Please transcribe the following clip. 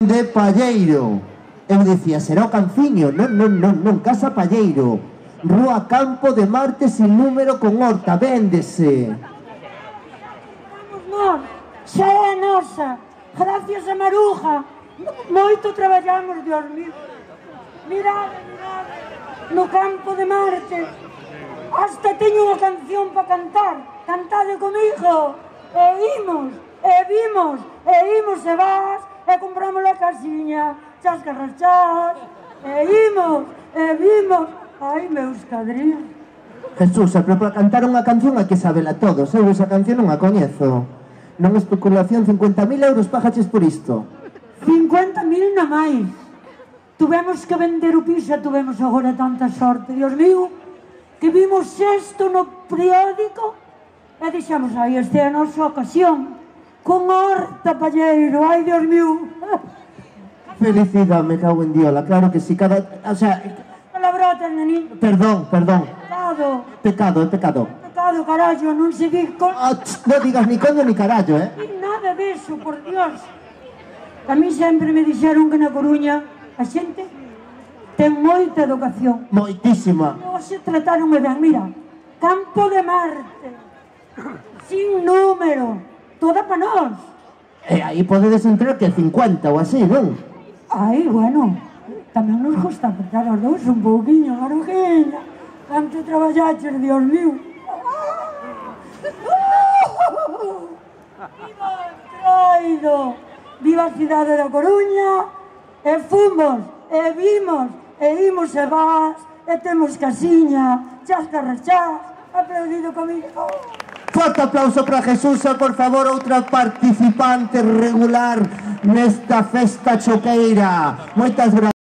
de Palleiro. Eu dicía, será o Canciño. Non, Casa Palleiro. Rúa Campo de Marte sin número con horta, véndese. Vamos nós, xa é nosa. Gracias a Maruja. Moito traballamos, Dios mío. Mirade, no Campo de Marte. Hasta teño unha canción para cantar. Cantade comigo. E imos, e vimos, e imos e vas, e compramos a casiña, chas carrachás, e imos, e vimos. Ai, meus cadrillos. Jesús, pero para cantar unha canción hai que sabela todos. Eu esa canción non a coñezo. Non especulación, 50.000 euros pagaches por isto. 50.000 na máis. Tuvemos que vender o piso e tuvemos agora tanta sorte, Dios mío, que vimos isto no periódico e dixemos, ai, esta é a nosa ocasión, con horta, Palleiro, ai, Dios mío. Felicidade, me cago en diola, claro que si, cada... O sea... Palabrotas, nenín. Perdón. Pecado. Pecado, é pecado. Pecado, carallo, non se di con... Non digas ni coño ni carallo, Ni nada deso, por Dios. A mí sempre me dixeron que na Coruña a xente ten moita educación. Moitísima. Non se trataron de ben, mira, Campo de Marte, sin número, toda pa nós. E aí podedes entrar que 50 ou así, non? Ai, bueno, tamén nos gusta apretar os dous un pouquinho, Marujiña. Tanto traballaches, Dios mío. Viva o Entroido, viva a cidade da Coruña, e fomos, e vimos, e imos e vas, e temos casiña, chas carrachás, aplaudido comigo. Forte aplauso para Jesús, por favor, outra participante regular nesta festa choqueira. Moitas gracias.